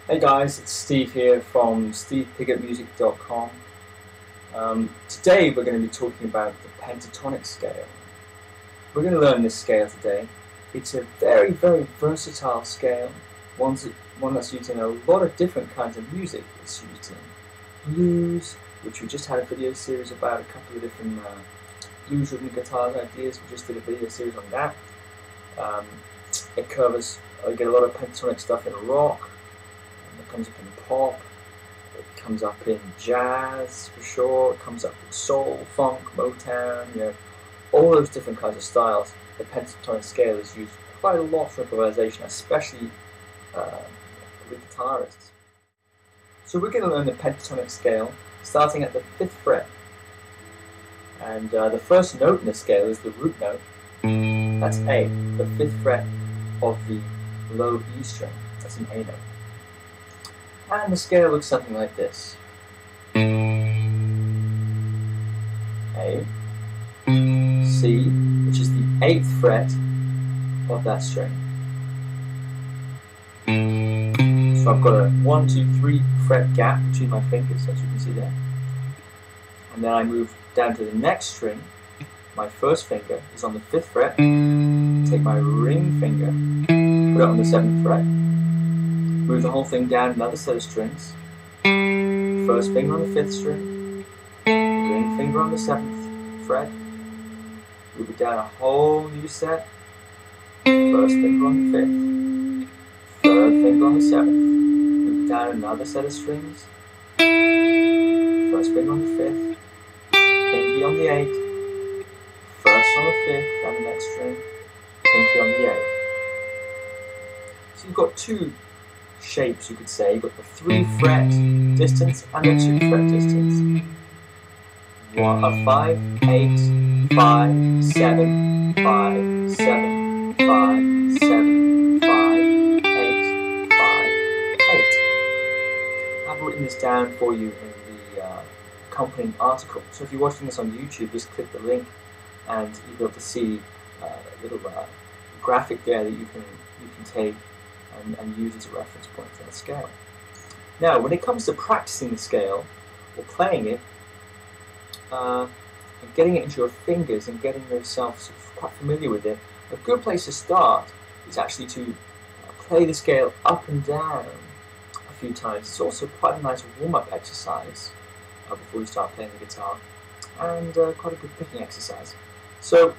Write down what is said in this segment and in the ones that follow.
Hey guys, it's Steve here from stevepigottmusic.com. Today we're going to be talking about the pentatonic scale. We're going to learn this scale today. It's a very, very versatile scale, one that's used in a lot of different kinds of music. It's used in blues, which we just had a video series about, a couple of different blues rhythm guitars ideas. We just did a video series on that. It covers, you get a lot of pentatonic stuff in rock. It comes up in pop, it comes up in jazz for sure, it comes up in soul, funk, Motown, all those different kinds of styles. The pentatonic scale is used quite a lot for improvisation, especially with guitarists. So we're going to learn the pentatonic scale starting at the 5th fret. And the first note in the scale is the root note. That's A, the 5th fret of the low E string. That's an A note. And the scale looks something like this. A, C, which is the 8th fret of that string. So I've got a 1, 2, 3 fret gap between my fingers, as you can see there. And then I move down to the next string. My first finger is on the 5th fret. Take my ring finger, put it on the 7th fret. Move the whole thing down another set of strings. First finger on the 5th string, ring finger on the 7th fret. Move it down a whole new set. First finger on the 5th, third finger on the 7th. Move it down another set of strings. First finger on the 5th, pinky on the 8th, first on the 5th and the next string, pinky on the 8th. So you've got two shapes, you could say. You've got the 3 fret distance and the 2 fret distance. 5, 8, 5, 7, 5, 7, 5, 7, 5, 8, 5, 8. I've written this down for you in the accompanying article. So if you're watching this on YouTube, just click the link and you'll be able to see a little graphic there that you can take and use as a reference point for the scale. Now, when it comes to practicing the scale or playing it, and getting it into your fingers and getting yourself sort of quite familiar with it, a good place to start is actually to play the scale up and down a few times. It's also quite a nice warm-up exercise before you start playing the guitar, and quite a good picking exercise. So,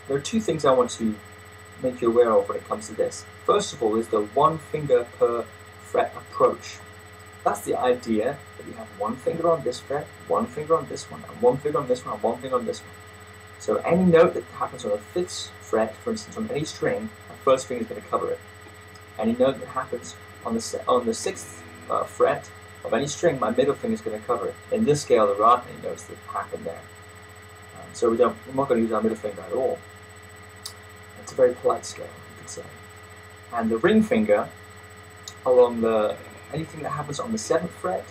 there are two things I want to make you aware of when it comes to this. First of all is the 1 finger per fret approach. That's the idea, that you have 1 finger on this fret, 1 finger on this one, and 1 finger on this one, and 1 finger on this one. So any note that happens on the 5th fret, for instance, on any string, my first finger is going to cover it. Any note that happens on the 6th fret of any string, my middle finger is going to cover it. In this scale, there aren't any notes that happen there. So we're not going to use our middle finger at all. It's a very polite scale, you could say. And the ring finger, along anything that happens on the 7th fret,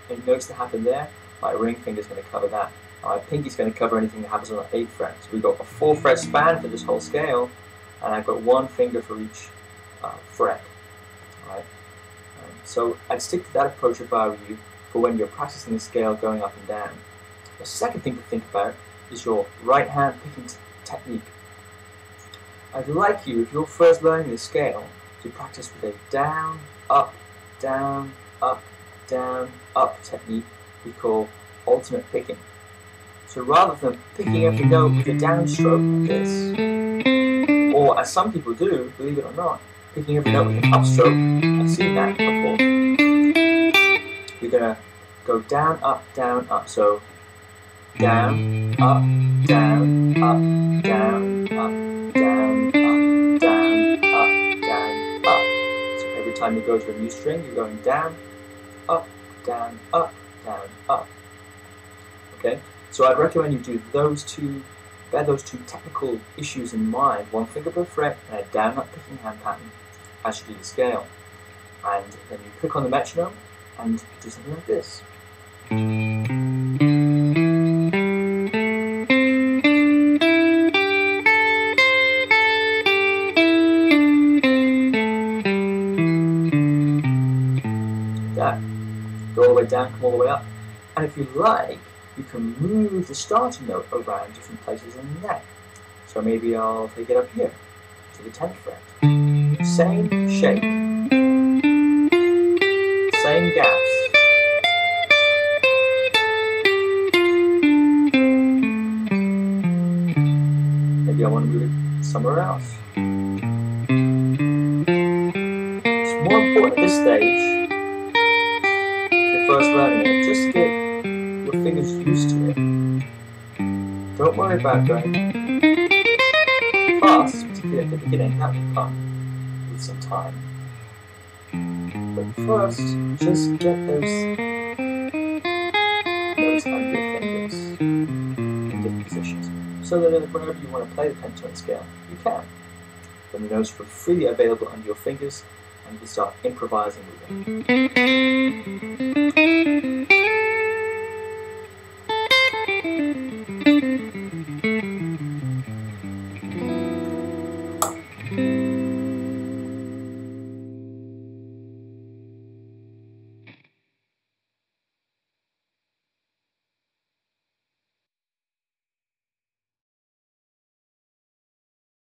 any notes that happen there, my ring finger is going to cover that. My pinky is going to cover anything that happens on the 8th fret. So we've got a 4 fret span for this whole scale, and I've got 1 finger for each fret. Right? So I'd stick to that approach if I were you for when you're practicing the scale going up and down. The second thing to think about is your right hand picking technique. I'd like you, if you're first learning the scale, to practice with a down, up, down, up, down, up technique we call alternate picking. So rather than picking every note with a downstroke like this, or as some people do, believe it or not, picking every note with an upstroke, I've seen that before. You're going to go down, up, so down, up, down, up, down, up, down, up, down, up, down, up. So every time you go to a new string, you're going down, up, down, up, down, up. Okay? So I'd recommend you do bear those two technical issues in mind, 1 finger per fret and a down up picking hand pattern as you do the scale. And then you click on the metronome and do something like this. down, come all the way up. And if you like, you can move the starting note around different places in the neck. So maybe I'll take it up here to the 10th fret. Same shape, same gaps. Maybe I want to move it somewhere else. It's more important at this stage, if you're first learning it, just to get your fingers used to it. Don't worry about going fast, particularly at the beginning. That will come with some time. But first, just get those notes under your fingers in different positions, so that whenever you want to play the pentatonic scale, you can. Then the notes are freely available under your fingers, and you can start improvising with them.